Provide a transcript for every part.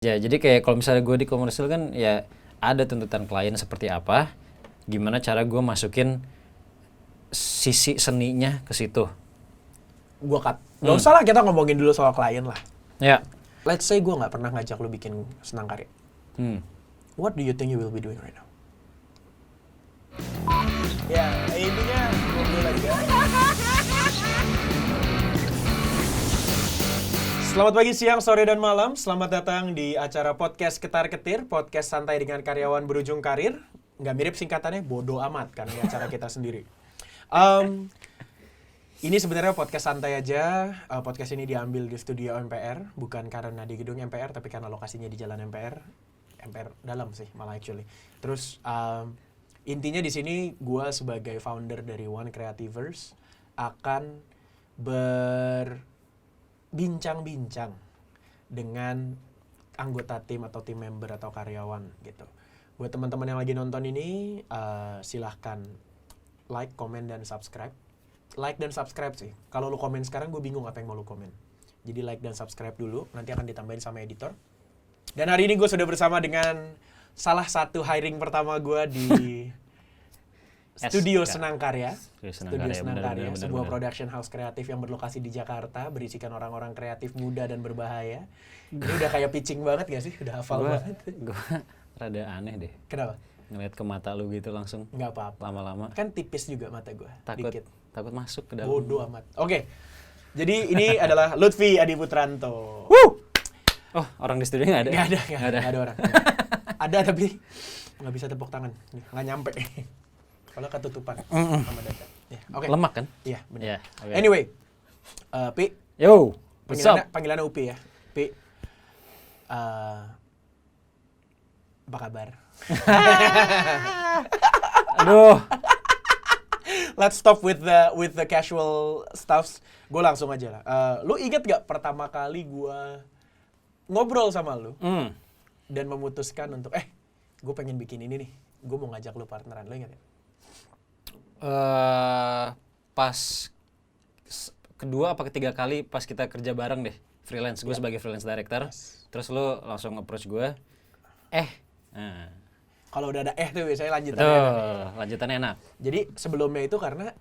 Ya, jadi kayak kalau misalnya gue di komersil kan ya ada tuntutan klien seperti apa, gimana cara gue masukin sisi seninya ke situ. Gue cut. Gak usah lah kita ngomongin dulu soal klien lah. Ya. Let's say gue gak pernah ngajak lu bikin Senang Karya. What do you think you will be doing right now? Ya, intinya ngobrol aja. Selamat pagi, siang, sore, dan malam. Selamat datang di acara podcast Ketar-Ketir, podcast santai dengan karyawan berujung karir. Nggak mirip singkatannya, bodo amat, karena ini acara kita sendiri. Ini sebenarnya podcast santai aja. Podcast ini diambil di studio MPR, bukan karena di gedung MPR, tapi karena lokasinya di jalan MPR. MPR dalam sih, malah actually. Terus intinya di sini gue sebagai founder dari One Creativers akan berbincang-bincang dengan anggota tim atau tim member atau karyawan gitu. Buat teman-teman yang lagi nonton ini, silahkan like, comment, dan subscribe. Like dan subscribe sih. Kalau lu komen sekarang, gue bingung apa yang mau lu komen. Jadi like dan subscribe dulu, nanti akan ditambahin sama editor. Dan hari ini gue sudah bersama dengan salah satu hiring pertama gue di Studio Senang Karya. Studio Senang Karya, sebuah production house kreatif yang berlokasi di Jakarta, berisikan orang-orang kreatif muda dan berbahaya. Ini udah kayak pitching banget gak sih? Udah hafal banget. Gue rada aneh deh. Kenapa? Ngeliat ke mata lu gitu langsung. Nggak apa-apa. Lama-lama. Kan tipis juga mata gue. Takut masuk ke dalam. Bodoh amat. Oke. Jadi ini adalah Lutfi Adi Putranto. Oh, orang di studio nggak ada? Nggak ada orang. Ada tapi nggak bisa tepuk tangan. Nggak nyampe. Kalau ketutupan sama dada. Ya, oke. Lemak kan? Iya, benar. Iya, oke. Anyway, Pi. Yo, what's up? Panggilannya Upi ya. Pi. Apa kabar? Aduh. Let's stop with the casual stuffs. Gue langsung aja lah. Lu inget gak pertama kali gue ngobrol sama lu dan memutuskan untuk gue pengen bikin ini nih. Gue mau ngajak lu partneran. Lu inget ya? Pas kedua apa ketiga kali pas kita kerja bareng deh, freelance. Gue sebagai freelance director. Terus lu langsung approach gue. Kalau udah ada tuh biasanya lanjutannya Betul, enak. lanjutannya enak. Jadi sebelumnya itu karena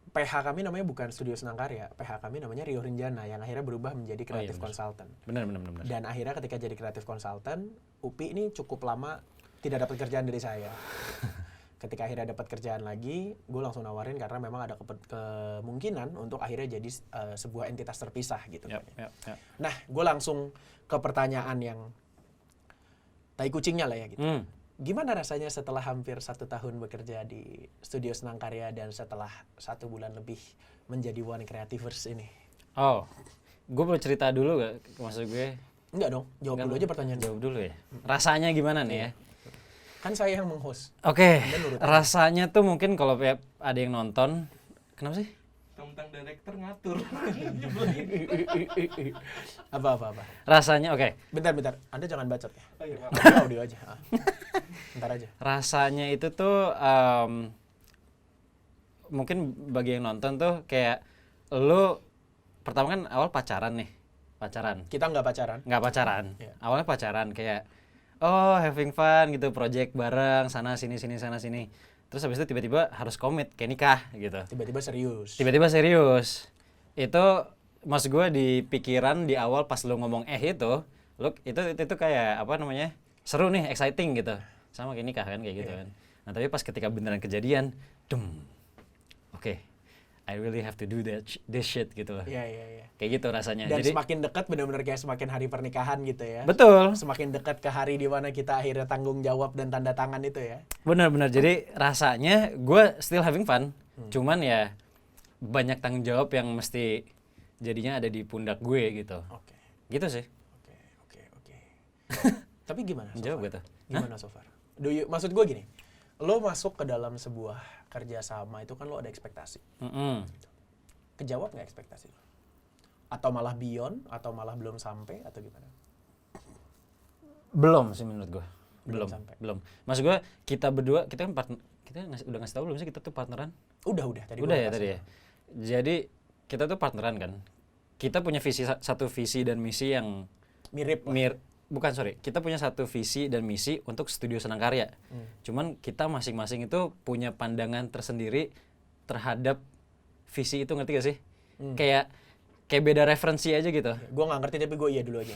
PH kami namanya bukan Studio Senang Karya, PH kami namanya Rio Renjana yang akhirnya berubah menjadi Creative Consultant. Benar. Dan akhirnya ketika jadi Creative Consultant, Upi ini cukup lama tidak dapat kerjaan dari saya. Ketika akhirnya dapat kerjaan lagi, gue langsung nawarin karena memang ada kemungkinan untuk akhirnya jadi sebuah entitas terpisah gitu. Yep. Nah, gue langsung ke pertanyaan yang tai kucingnya lah ya gitu. Gimana rasanya setelah hampir 1 tahun bekerja di Studio Senang Karya dan setelah 1 bulan lebih menjadi One Creativers ini? Oh, gue perlu cerita dulu gak? Maksud gue? Enggak dong, jawab dulu aja pertanyaan. Jawab dulu ya. Rasanya gimana nih ya? Kan saya yang meng-host. Oke, rasanya tuh mungkin kalau ada yang nonton, kenapa sih? Tentang director ngatur. Apa? Rasanya, oke. Bentar. Anda jangan bacot ya. Oh iya, maaf. Audio aja. Bentar aja. Rasanya itu tuh mungkin bagi yang nonton tuh kayak lu pertama kan awal pacaran. Kita nggak pacaran. Nggak pacaran. Yeah. Awalnya pacaran kayak having fun gitu, project bareng sana sini. Terus habis itu tiba-tiba harus komit kayak nikah gitu. Tiba-tiba serius. Itu maksud gue di pikiran di awal pas lu ngomong itu kayak apa namanya? Seru nih, exciting gitu. Sama kayak nikah kan kayak gitu kan. Nah, tapi pas ketika beneran kejadian, Oke. I really have to do this shit gitu loh. Iya. Kayak gitu rasanya. Dan jadi semakin dekat benar-benar kayak semakin hari pernikahan gitu ya. Betul. Semakin dekat ke hari di mana kita akhirnya tanggung jawab dan tanda tangan itu ya. Benar. Jadi rasanya gue still having fun. Cuman ya banyak tanggung jawab yang mesti jadinya ada di pundak gue gitu. Oke. Gitu sih. Oke. Tapi gimana so Jawab far? gitu. Gimana so far? Maksud gue gini, lo masuk ke dalam sebuah kerjasama itu kan lo ada ekspektasi. Kejawab nggak ekspektasi lo? Atau malah beyond? Atau malah belum sampai? Atau gimana? Belum sih menurut gue. Belum. Maksud gue kita berdua kita kan udah ngasih tahu belum sih kita tuh partneran? Udah. Udah ya tadi ya. Jadi kita tuh partneran kan. Kita punya satu visi dan misi yang Mirip lah. Bukan, sorry. Kita punya satu visi dan misi untuk studio Senang Karya. Cuman kita masing-masing itu punya pandangan tersendiri terhadap visi itu, ngerti gak sih? Kayak beda referensi aja gitu. Gue nggak ngerti tapi gue iya dulu aja.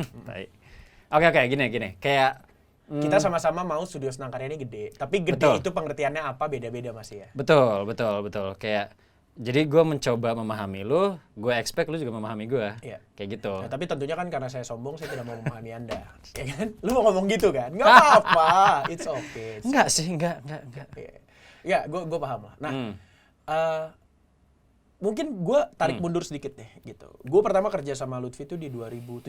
Oke, gini. Kayak Kita sama-sama mau studio Senang Karya ini gede. Tapi gede Betul. itu pengertiannya apa beda-beda masih ya. betul. Kayak jadi gue mencoba memahami lu, gue expect lu juga memahami gue. Iya. Kayak gitu. Nah, tapi tentunya kan karena saya sombong, saya tidak mau memahami Anda. Ya kan? Lu mau ngomong gitu kan? Nggak apa-apa. It's okay. Enggak sih, enggak. Ya, gue paham lah. Nah, mungkin gue tarik mundur sedikit deh gitu. Gue pertama kerja sama Lutfi itu di 2017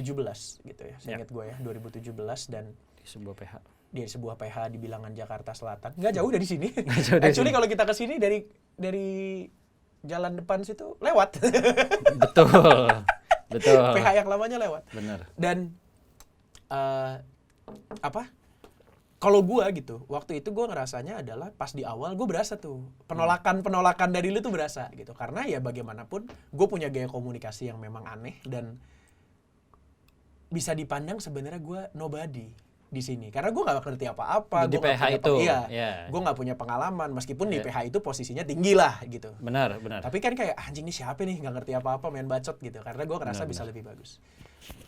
gitu ya. Saya ingat gue ya, 2017 dan Di sebuah PH. di sebuah PH di Bilangan Jakarta Selatan. Nggak jauh dari sini. jauh dari Actually sini. kalau kita ke sini dari jalan depan situ lewat. Betul. PH yang lamanya lewat. Bener. Dan kalau gue gitu, waktu itu gue ngerasanya adalah pas di awal gue berasa tuh penolakan dari lu tuh berasa gitu, karena ya bagaimanapun gue punya gaya komunikasi yang memang aneh dan bisa dipandang sebenarnya gue nobody di sini karena gue nggak ngerti apa-apa. Di Gua nggak PH punya itu, iya, ya. gue nggak punya pengalaman meskipun di Ya. PH itu posisinya tinggi lah gitu. Benar. Tapi kan kayak anjing nih siapa nih nggak ngerti apa-apa main bacot gitu karena gue ngerasa Benar, bisa lebih bagus.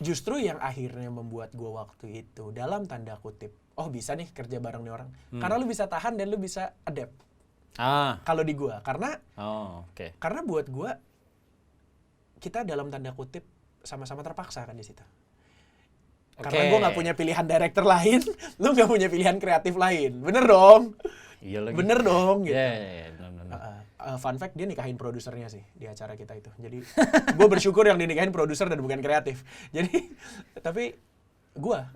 Justru yang akhirnya membuat gue waktu itu dalam tanda kutip, oh bisa nih kerja bareng nih orang, karena lu bisa tahan dan lu bisa adapt. Kalau di gue, karena Oke. karena buat gue kita dalam tanda kutip sama-sama terpaksa kan di situ. Karena Oke. gue nggak punya pilihan director lain, lu nggak punya pilihan kreatif lain, bener dong? Iya lagi. Bener dong gitu. Ya. No. Fun fact, dia nikahin produsernya sih di acara kita itu. Jadi gue bersyukur yang dinikahin produser dan bukan kreatif. Jadi tapi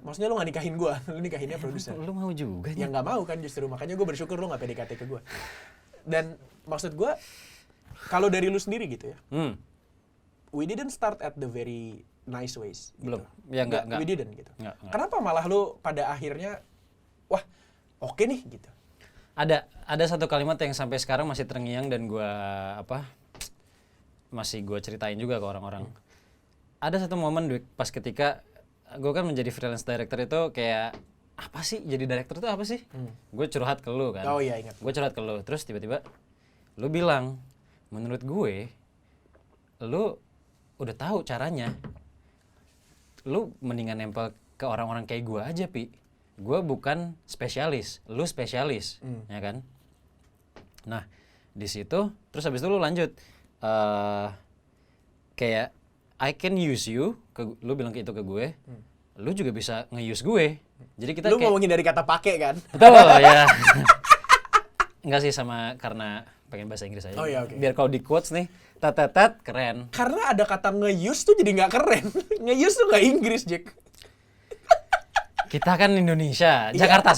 maksudnya lu nggak nikahin gue, lu nikahinnya produser. Lu mau juga Ya nggak mau kan justru, makanya gue bersyukur lu nggak PDKT ke gue. Dan maksud gue, kalau dari lu sendiri gitu ya, we didn't start at the very nice ways. Gitu. Belum. Ya enggak. We didn't gitu. Enggak. Kenapa malah lu pada akhirnya, wah oke nih gitu. Ada satu kalimat yang sampai sekarang masih terngiang dan masih gue ceritain juga ke orang-orang. Ada satu momen pas ketika gue kan menjadi freelance director itu kayak apa sih jadi director itu apa sih? Gue curhat ke lu kan. Oh iya ingat. Gue curhat ke lu terus tiba-tiba lu bilang menurut gue lu udah tahu caranya. Lu mendingan nempel ke orang-orang kayak gue aja, Pi. Gue bukan spesialis, lu spesialis, ya kan? Nah, di situ, terus habis itu lu lanjut, kayak I can use you, lu bilang itu ke gue, lu juga bisa nge-use gue. Jadi kita Lu kayak, ngomongin dari kata pakai kan? betul ya. Enggak sih sama karena pengen bahasa Inggris aja. Oh iya, oke. Biar kalau di quotes nih, tat keren. Karena ada kata nge-use tuh jadi nggak keren. Nge-use tuh nggak Inggris, Jack. Kita kan Indonesia, Jakarta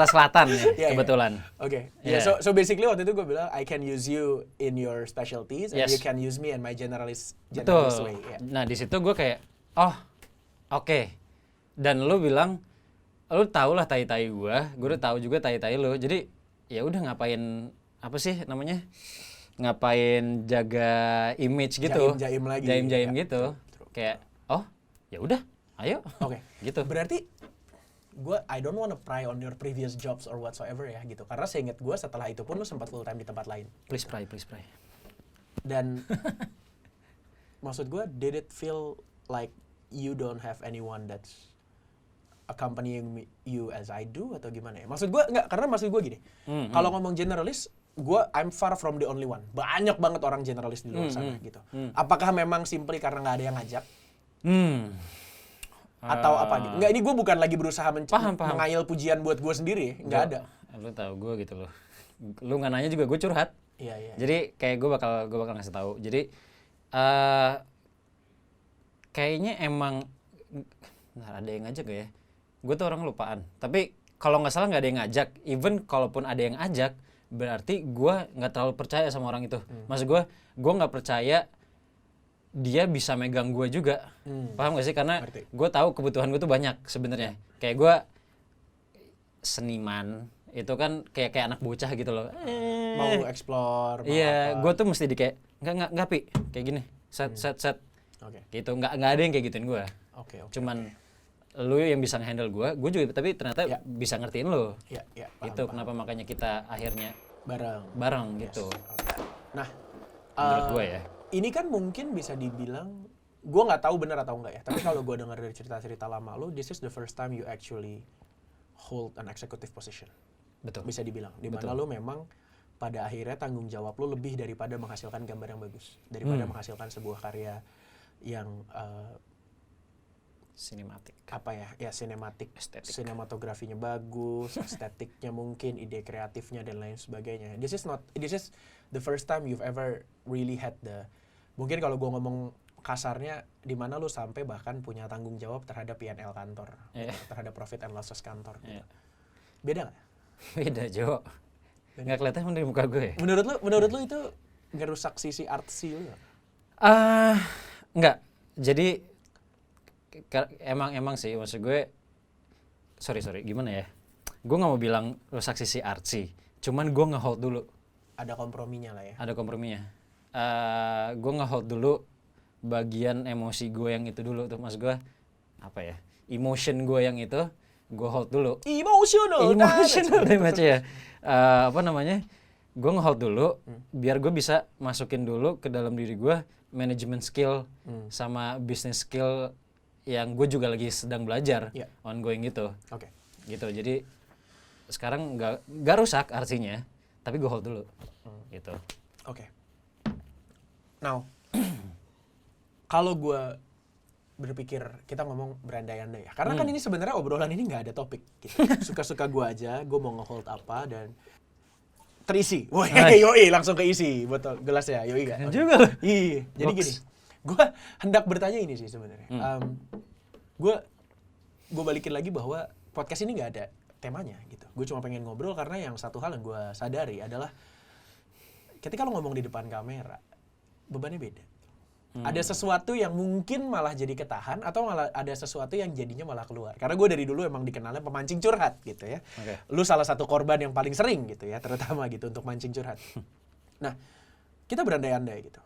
Selatan nih, Iya, kebetulan. Oke. Yeah. So basically waktu itu gue bilang I can use you in your specialties and Yes. you can use me in my generalist Betul. way. Yeah. Nah di situ gue kayak, oke. Dan lu bilang, lu tau lah tai-tai gue udah tahu juga tai-tai lu. Jadi ya udah ngapain apa sih namanya? Ngapain jaga image gitu? Jaim-jaim lagi. Jaim-jaim Ya, gitu. true. Kayak, ya udah, ayo. Oke. Gitu. Berarti I don't wanna pry on your previous jobs or whatsoever ya gitu. Karena seinget gue setelah itu pun lu sempat full time di tempat lain. Please pray. Dan maksud gue, did it feel like you don't have anyone that's accompanying you as I do atau gimana ya? Maksud gue enggak, karena maksud gue gini. Kalau ngomong generalis, I'm far from the only one. Banyak banget orang generalis di luar sana gitu. Apakah memang simply karena nggak ada yang ngajak? Atau apa gitu? Enggak, ini gue bukan lagi berusaha Paham. mengayal pujian buat gue sendiri. Enggak ada. Lu tahu gue gitu loh. Lu nggak nanya juga gue curhat. Iya. Jadi kayak gue bakal ngasih tahu. Jadi kayaknya emang ada yang ngajak gak ya? Gue tuh orang lupaan. Tapi kalau nggak salah nggak ada yang ngajak. Even kalaupun ada yang ngajak, berarti gue nggak terlalu percaya sama orang itu. Maksud gue nggak percaya dia bisa megang gue juga. Paham gak sih? Karena gue tahu kebutuhan gue tuh banyak sebenarnya. Kayak gue seniman itu kan kayak anak bocah gitu loh. Mau explore. Iya, gue tuh mesti kayak nggak Pi, kayak gini, set, Oke. gitu. Nggak ada yang kayak gituin gue. Oke. Cuman lu yang bisa handle gue juga tapi ternyata Ya. bisa ngertiin lu. Ya, paham, Gitu paham. kenapa makanya kita akhirnya Bareng. bareng gitu. Nah, Menurut gue ya. ini kan mungkin bisa dibilang, gue nggak tahu benar atau enggak ya. Tapi kalau gue dengar dari cerita-cerita lama lo, this is the first time you actually hold an executive position. Betul. Bisa dibilang. Di mana lo memang pada akhirnya tanggung jawab lo lebih daripada menghasilkan gambar yang bagus, daripada menghasilkan sebuah karya yang Sinematik. sinematik, Estetik. sinematografinya bagus, estetiknya mungkin, ide kreatifnya dan lain sebagainya. This is the first time you've ever really had mungkin kalau gue ngomong kasarnya, di mana lu sampai bahkan punya tanggung jawab terhadap P&L kantor, Iya. terhadap profit and losses kantor. Gitu. Iya. Beda nggak? Beda Jo. Nggak kelihatan dari muka gue ya? Menurut lu itu ngerusak sisi artsy lu nggak? Enggak. Jadi emang sih maksud gue sorry gimana ya? Gue nggak mau bilang rusak sisi artsy. Cuman gue nge-hold dulu. Ada komprominya lah ya. Ada komprominya. Gue nge-hold dulu bagian emosi gue yang itu dulu tuh, mas gue apa ya? Emotion gue yang itu gue hold dulu. Emotional Damage ya. Apa namanya? Gue nge-hold dulu biar gue bisa masukin dulu ke dalam diri gue management skill sama business skill yang gue juga lagi sedang belajar ongoing gitu. Oke. Gitu. Jadi sekarang nggak rusak artinya, tapi gue hold dulu. Gitu. Oke. Now, kalau gue berpikir kita ngomong berandai-andai ya, karena kan ini sebenarnya obrolan ini nggak ada topik. Gitu. Suka-suka gue aja, gue mau nge-hold apa dan terisi. Wah, yoi langsung keisi botol gelasnya, yoi gak? Keren juga loh. Iya. Jadi Box. gini, gue hendak bertanya ini sih sebenarnya. Gue balikin lagi bahwa podcast ini nggak ada temanya gitu. Gue cuma pengen ngobrol karena yang satu hal yang gue sadari adalah ketika lo ngomong di depan kamera, bebannya beda. Ada sesuatu yang mungkin malah jadi ketahan atau malah ada sesuatu yang jadinya malah keluar. Karena gue dari dulu emang dikenalnya pemancing curhat gitu ya. Oke. Lu salah satu korban yang paling sering gitu ya, terutama gitu untuk mancing curhat. Nah, kita berandai-andai gitu.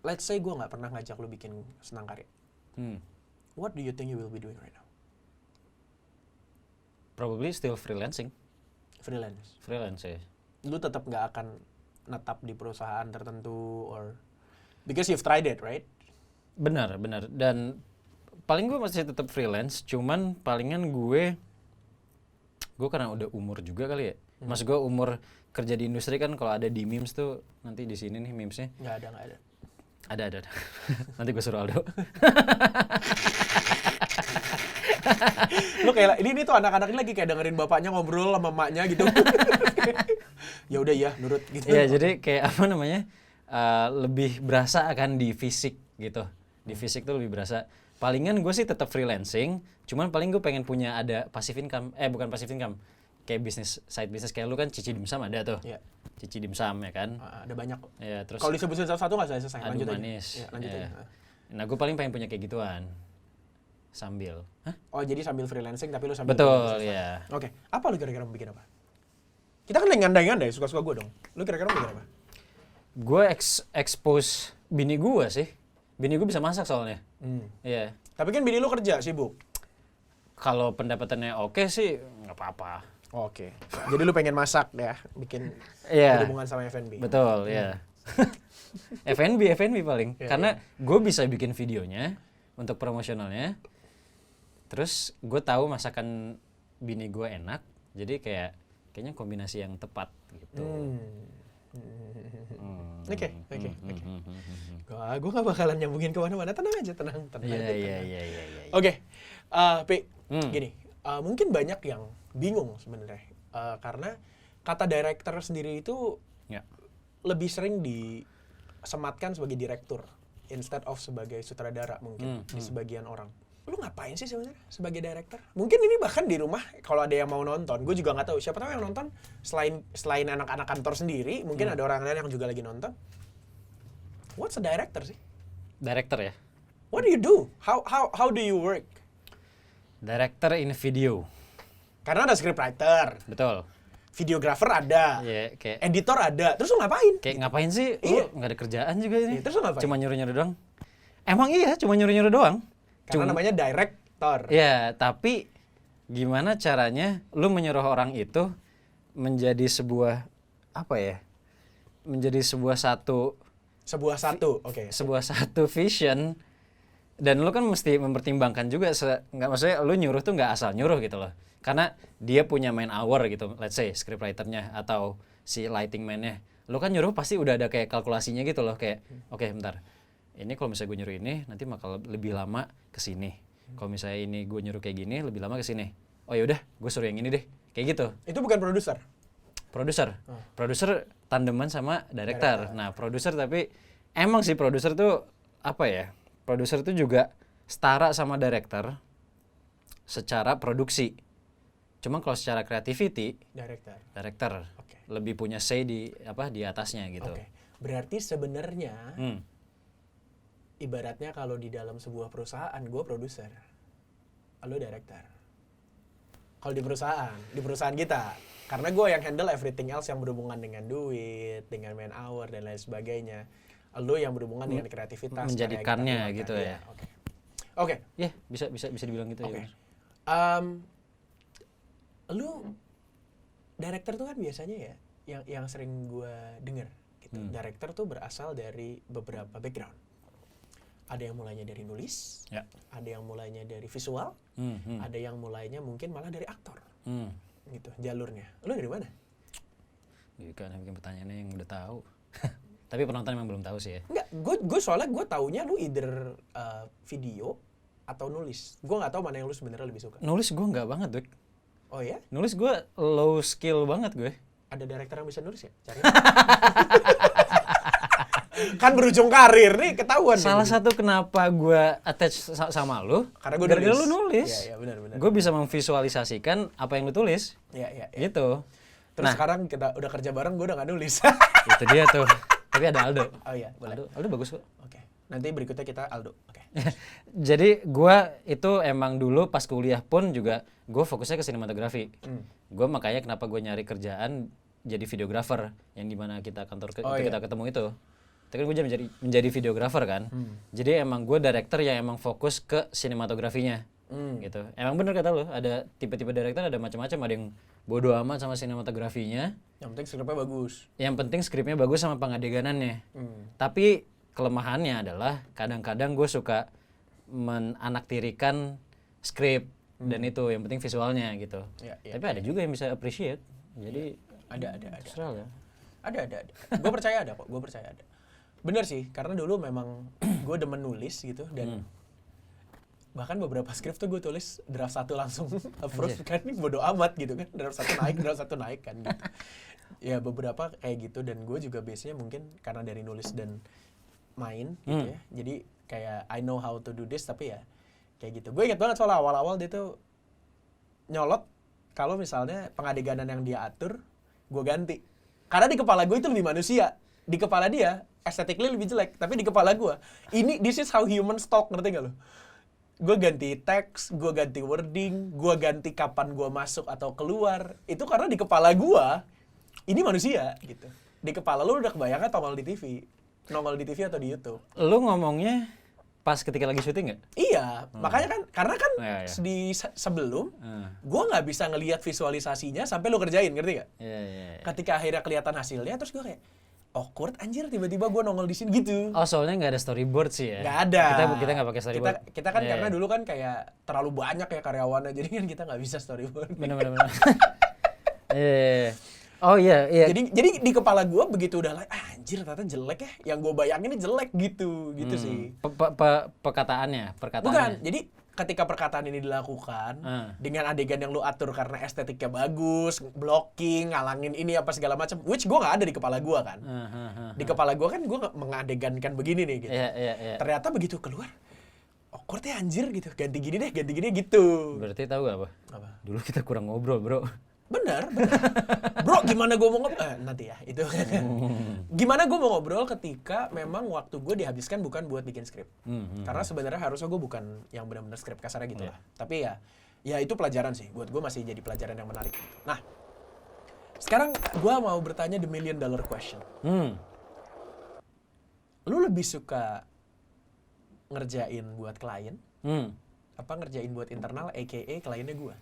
Let's say gue nggak pernah ngajak lu bikin Senang Karya. What do you think you will be doing right now? Probably still freelancing. Freelance. Ya. Lu tetap nggak akan netap di perusahaan tertentu or because you've tried it, right? Benar. Dan paling gue masih tetap freelance, cuman palingan gue karena udah umur juga kali ya. Mas gue umur kerja di industri kan kalau ada di memes tuh nanti di sini nih memesnya. Nggak ada. Ada. Nanti gue suruh Aldo. Lu kayak ini tuh anak-anak ini lagi kayak dengerin bapaknya ngobrol sama emaknya gitu. Ya udah ya, nurut gitu. Iya, jadi kayak apa namanya? Lebih berasa akan di fisik gitu. Di fisik tuh lebih berasa. Palingan gue sih tetap freelancing, cuman paling gue pengen punya ada passive income. Bukan passive income. Kayak side business kayak lu kan Cici Dimsum ada tuh. Iya. Cici Dimsum ya kan. Ada banyak kok. Ya, terus Kalau disebutin satu-satu nggak selesai. adu Lanjut manis. aja. Ya, lanjut Ya. aja. Nah, gue paling pengen punya kayak gituan. Sambil. Hah? Oh, jadi sambil freelancing tapi lu sambil Betul, bisnis. ya. Oke. Apa lu kira-kira mau bikin apa? Kita kan lagi ngandai-ngandai, suka-suka gue dong. Lu kira-kira mau bikin apa? Gue expose bini gue sih. Bini gue bisa masak soalnya. Iya. Tapi kan bini lu kerja, sibuk. Kalau pendapatannya oke sih nggak apa-apa. Oke. Jadi lu pengen masak ya, bikin Iya. berhubungan sama F&B. Betul, ya. F&B paling. Iya, Karena gue bisa bikin videonya untuk promosionalnya. Terus gue tahu masakan bini gue enak. Jadi kayaknya kombinasi yang tepat gitu. Oke. Gue gak bakalan nyambungin kemana-mana. Tenang aja, tenang. Iya. Oke, Pi, Hmm. gini, mungkin banyak yang bingung sebenarnya karena kata director sendiri itu Ya. lebih sering disematkan sebagai direktur instead of sebagai sutradara mungkin di sebagian orang. Lu ngapain sih sebenarnya sebagai director? Mungkin ini bahkan di rumah kalau ada yang mau nonton, gue juga nggak tahu. Siapa tahu yang nonton selain anak-anak kantor sendiri, mungkin ada orang lain yang juga lagi nonton. What's a director sih? Director ya. What do you do? How do you work? Director in video. Karena ada scriptwriter, Betul. videographer ada, Iya, kayak editor ada. Terus lu ngapain? ngapain sih? Iya. Lu nggak ada kerjaan juga ini. Iya, terus lu ngapain? Cuma nyuruh-nyuruh doang. Emang iya, cuma nyuruh-nyuruh doang. Karena namanya direct Tor. Ya, tapi gimana caranya lu menyuruh orang itu menjadi sebuah apa ya? Menjadi sebuah satu Oke. vision, dan lu kan mesti mempertimbangkan juga nggak, maksudnya lu nyuruh tuh nggak asal nyuruh gitu loh, karena dia punya main hour gitu, let's say scriptwriternya atau si lighting man-nya. Lu kan nyuruh pasti udah ada kayak kalkulasinya gitu loh, kayak oke, bentar, ini kalau misalnya gue nyuruh ini nanti bakal lebih lama kesini, kalau misalnya ini gue nyuruh kayak gini lebih lama kesini, oh ya udah gue suruh yang ini deh, kayak gitu. Itu bukan produser. Produser tandeman sama director. Nah, produser, tapi emang sih produser tuh apa ya? Produser tuh juga setara sama director secara produksi. Cuma kalau secara creativity, director Oke. lebih punya say di atasnya gitu. Oke. Berarti sebenarnya Hmm. ibaratnya kalau di dalam sebuah perusahaan, gue produser, lo director. Kalau di perusahaan kita, karena gue yang handle everything else yang berhubungan dengan duit, dengan man hour dan lain sebagainya. Lo yang berhubungan dengan kreativitas, menjadikannya karya yang kita gitu keluarkan. ya. Iya, Oke. Ya, bisa dibilang gitu Oke. ya. Lu director tuh kan biasanya ya yang sering gue denger gitu. Director tuh berasal dari beberapa background. Ada yang mulainya dari nulis, Ya. ada yang mulainya dari visual, ada yang mulainya mungkin malah dari aktor. Gitu jalurnya. Lu dari mana? Kan bikin pertanyaannya yang udah tahu. Tapi penonton emang belum tahu sih ya. Enggak, gue soalnya gue taunya lu either video atau nulis. Gue nggak tahu mana yang lu sebenarnya lebih suka. Nulis gue nggak banget, Dok. Oh ya? Nulis gue low skill banget gue. Ada director yang bisa nulis ya? Cari. Kan berujung karir nih, ketahuan. Salah nih. satu kenapa gue attach sama lu, Karena gue gara-gara nulis. lu nulis. Iya, benar. Gue bisa memvisualisasikan apa yang lu tulis. Iya. Gitu. Terus Nah, sekarang kita udah kerja bareng, gue udah gak nulis. itu dia tuh. Tapi ada Aldo. Oh iya, boleh. Aldo bagus kok. Oke. Nanti berikutnya kita Aldo. Oke. Jadi gue itu emang dulu pas kuliah pun juga gue fokusnya ke sinematografi. Gue makanya kenapa gue nyari kerjaan jadi videographer, yang dimana kita kita ketemu itu. Tapi kan gue menjadi videographer kan. Jadi emang gue director yang emang fokus ke sinematografinya. Gitu. Emang bener kata lo, ada tipe-tipe director, ada macam-macam, ada yang bodo amat sama sinematografinya. Yang penting skripnya bagus. Yang penting skripnya bagus sama pengadeganannya. Tapi kelemahannya adalah kadang-kadang gue suka menanaktirikan skrip dan itu yang penting visualnya gitu. Iya. Tapi ada juga yang bisa appreciate. Jadi Ada. terserah lah. Ada. Gue percaya ada kok, gue percaya ada. Bener sih, karena dulu memang gue demen nulis gitu dan bahkan beberapa skrip tuh gue tulis draft 1 langsung approve kan, ini bodo amat gitu kan, draft 1 naik kan gitu. Ya beberapa kayak gitu, dan gue juga biasanya mungkin karena dari nulis dan main gitu ya, jadi kayak I know how to do this, tapi ya kayak gitu. Gue inget banget soal awal-awal dia tuh nyolot kalau misalnya pengadeganan yang dia atur gue ganti, karena di kepala gue itu lebih manusia, di kepala dia aesthetically lebih jelek, tapi di kepala gue ini this is how humans talk, ngerti gak lo? Gue ganti teks, gue ganti wording, gue ganti kapan gue masuk atau keluar, itu karena di kepala gue ini manusia gitu. Di kepala lu udah kebayangkan nongol di TV atau di YouTube. Lu ngomongnya pas ketika lagi syuting nggak? Iya, makanya kan, karena kan Iya. sebelum gue nggak bisa ngelihat visualisasinya sampai lu kerjain, ngerti gak? Iya. Ketika akhirnya kelihatan hasilnya, terus gue kayak awkward anjir, tiba-tiba gue nongol di sini gitu. Oh, soalnya nggak ada storyboard sih ya? Nggak ada. Kita nggak pakai storyboard. Kita kan Iya. karena dulu kan kayak terlalu banyak ya karyawannya, jadi kan kita nggak bisa storyboard. Bener. Oh iya. Jadi di kepala gue begitu udah anjir ternyata jelek ya, yang gue bayangin ini jelek gitu sih. Perkataannya. Bukan, jadi ketika perkataan ini dilakukan dengan adegan yang lu atur karena estetiknya bagus, blocking, ngalangin ini apa segala macam, which gue nggak ada di kepala gue kan. Di kepala gue kan gue mengadegankan begini nih gitu. Iya. Ternyata begitu keluar, awkward ya anjir gitu, ganti gini gitu. Berarti tahu gak apa? Apa? Dulu kita kurang ngobrol, bro. Bener. Bro, gimana gue mau ngobrol? Nanti ya, itu. Gimana gue mau ngobrol ketika memang waktu gue dihabiskan bukan buat bikin skrip. Karena sebenarnya harusnya gue bukan yang benar-benar skrip, kasarnya gitu lah. Tapi ya itu pelajaran sih. Buat gue masih jadi pelajaran yang menarik. Nah, sekarang gue mau bertanya the $1 million question. Lu lebih suka ngerjain buat klien apa ngerjain buat internal, aka kliennya gue.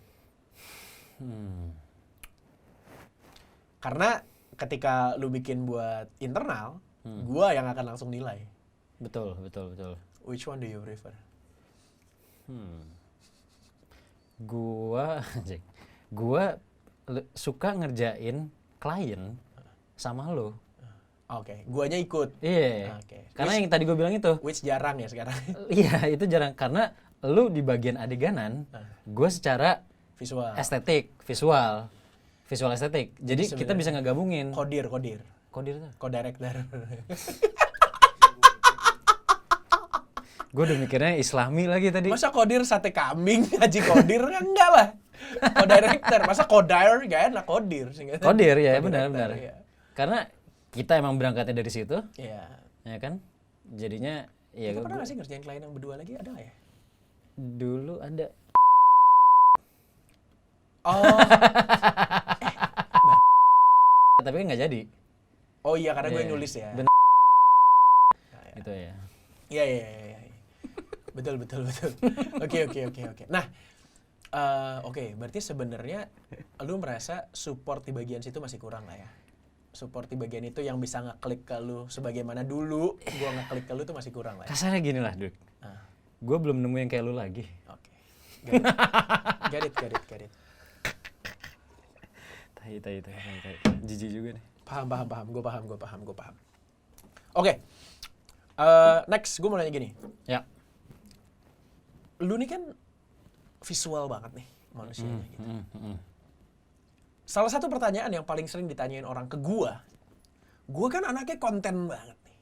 Karena ketika lu bikin buat internal, gue yang akan langsung nilai. Betul. Which one do you prefer? Gua suka ngerjain klien sama lo. Oke, guanya ikut. Iya. Oke. Karena yang tadi gue bilang itu. Which jarang ya sekarang. Iya, itu jarang karena lu di bagian adeganan, gue secara Visual. estetik, visual estetik. Jadi kita bisa ngegabungin. Kodir Kodir tuh. Co-director. Gue udah mikirnya Islami lagi tadi. Masa kodir sate kambing, Haji Kodir kan enggak lah. Co-director, masa kodir gak enak kodir. Kodir ya, Co-director, benar. iya. Karena kita emang berangkatnya dari situ, Iya. ya kan? Jadinya ya Kita pernah gak sih ngerjain klien yang berdua lagi? Ada gak ya? dulu ada. Oh. Tapi kan nggak jadi. Oh iya, karena gue yang Iya. nulis ya. Bener. Itu ya. Iya. Betul. Oke. Nah, oke, berarti sebenarnya lu merasa support di bagian situ masih kurang lah ya. Support di bagian itu yang bisa ngeklik ke lu sebagaimana dulu gua ngeklik ke lu tuh masih kurang lah ya. Kasarnya gini lah, Duk. Gue belum nemu yang kayak lu lagi. Oke. Get it. Tai. Jijik juga nih. Paham. Gue paham. Oke. Next, gue mau nanya gini. Ya. Lu nih kan visual banget nih manusianya gitu. Hmm. Salah satu pertanyaan yang paling sering ditanyain orang ke gue kan anaknya konten banget nih.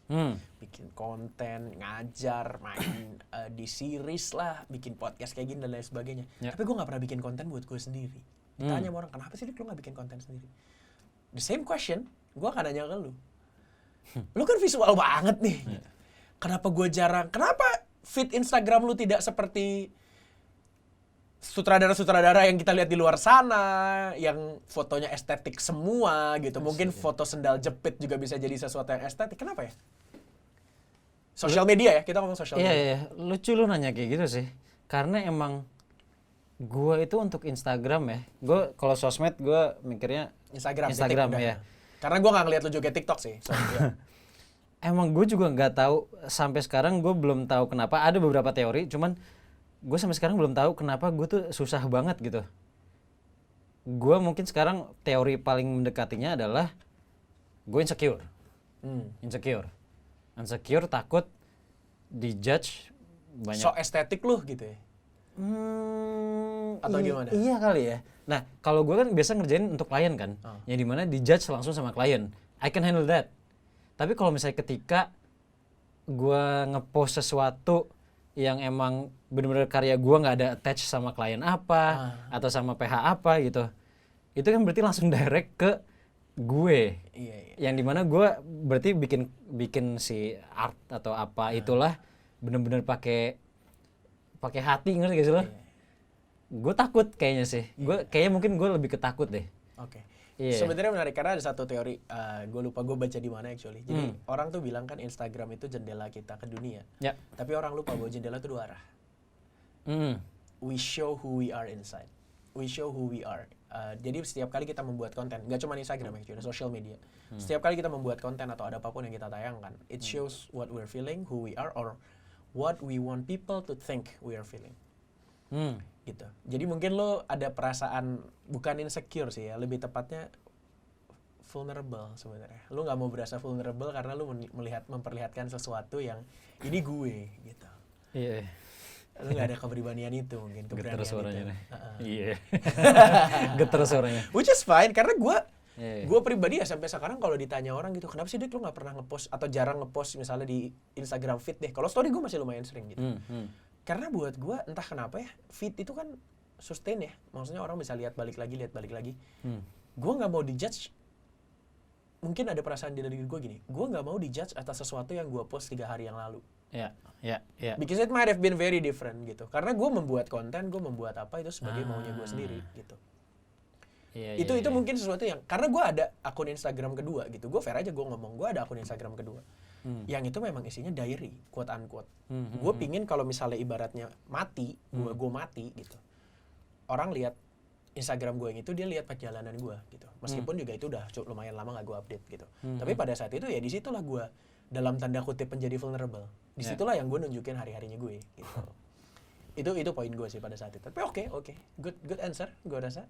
Bikin konten, ngajar, main di series lah, bikin podcast kayak gini dan lain sebagainya. Ya. Tapi gue gak pernah bikin konten buat gue sendiri. Ditanya sama orang, kenapa sih lu gak bikin konten sendiri? The same question, gue akan nanya ke lu. Lu kan visual banget nih. Kenapa feed Instagram lu tidak seperti sutradara-sutradara yang kita lihat di luar sana, yang fotonya estetik semua gitu. Mungkin foto sendal jepit juga bisa jadi sesuatu yang estetik. Kenapa ya? Sosial media ya, kita ngomong sosial media. Iya. Lucu lu nanya kayak gitu sih. Karena emang gua itu untuk Instagram ya. Gua kalau sosmed gua mikirnya Instagram titik, ya. Karena gue nggak ngeliat lu juga TikTok sih. So, ya. Emang gue juga nggak tahu sampai sekarang gue belum tahu kenapa ada beberapa teori, cuman gue sampai sekarang belum tahu kenapa gue tuh susah banget gitu. Gue mungkin sekarang teori paling mendekatinya adalah gue insecure. Insecure, takut dijudge banyak. So estetik lu gitu ya. Atau gimana? Iya kali ya. Nah, kalau gue kan biasa ngerjain untuk klien kan, yang dimana dijudge langsung sama klien. I can handle that. Tapi kalau misalnya ketika gue ngepost sesuatu yang emang bener-bener karya gue nggak ada attach sama klien apa atau sama PH apa gitu, itu kan berarti langsung direct ke gue. Iya. Yang dimana gue berarti bikin si art atau apa itulah bener-bener pakai hati, ngerti gak sih lo? Gue takut kayaknya sih. Kayaknya mungkin gue lebih ketakut deh. Oke. Iya. Sebenarnya menarik karena ada satu teori, gue lupa gue baca di mana actually. Jadi orang tuh bilang kan Instagram itu jendela kita ke dunia. Ya. Tapi orang lupa bahwa jendela itu dua arah. We show who we are inside. We show who we are. Jadi setiap kali kita membuat konten, nggak cuma Instagram actually, social media. Setiap kali kita membuat konten atau ada apapun yang kita tayangkan, it shows what we're feeling, who we are, or what we want people to think we are feeling. Gitu. Jadi mungkin lo ada perasaan bukan insecure sih ya, lebih tepatnya vulnerable sebenarnya. Lo nggak mau berasa vulnerable karena lo memperlihatkan sesuatu yang ini gue gitu. Iya. Lo nggak ada kepribadian itu mungkin, keberanian Getar suaranya itu. nih. Iya. Getar suaranya. Which is fine karena Iya. gue pribadi ya sampai sekarang kalau ditanya orang gitu, kenapa sih Dik lo nggak pernah ngepost atau jarang ngepost misalnya di Instagram feed deh. Kalau story gue masih lumayan sering gitu. Karena buat gue entah kenapa ya, feed itu kan sustain ya. Maksudnya orang bisa lihat balik lagi. Gue nggak mau dijudge. Mungkin ada perasaan dari gue gini, gue nggak mau dijudge atas sesuatu yang gue post 3 hari yang lalu. Ya. Because it might have been very different gitu. Karena gue membuat konten, gue membuat apa itu sebagai maunya gue sendiri gitu. Iya. Itu mungkin sesuatu yang, karena gue ada akun Instagram kedua gitu. Gue fair aja gue ngomong, gue ada akun Instagram kedua. yang itu memang isinya diary, quote unquote. Hmm, Gue pingin kalau misalnya ibaratnya mati, gue mati gitu. Orang lihat Instagram gue yang itu, dia lihat perjalanan gue gitu. Meskipun juga itu udah lumayan lama gak gue update gitu. Tapi pada saat itu ya disitulah gue dalam tanda kutip menjadi vulnerable. Disitulah yang gue nunjukin hari-harinya gue gitu. Itu poin gue sih pada saat itu. Tapi oke. Good answer gue rasa.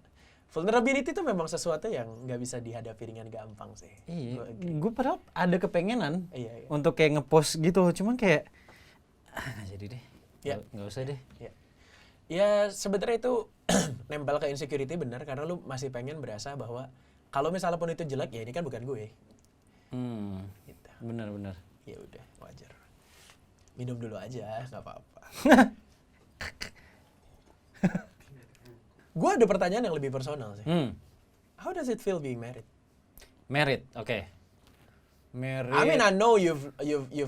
Vulnerability itu memang sesuatu yang nggak bisa dihadapi dengan gampang sih. Iya, gue padahal ada kepengenan Iya. untuk kayak ngepost gitu, cuman kayak nggak jadi deh, Ya. nggak usah deh. Ya sebenarnya itu nempel ke insecurity bener, karena lu masih pengen berasa bahwa kalau misalnya pun itu jelek, ya ini kan bukan gue. Gitu. Benar. Ya udah, wajar. Minum dulu aja, nggak apa-apa. Gue ada pertanyaan yang lebih personal sih. How does it feel being married? Married, oke. Married. I mean, I know you've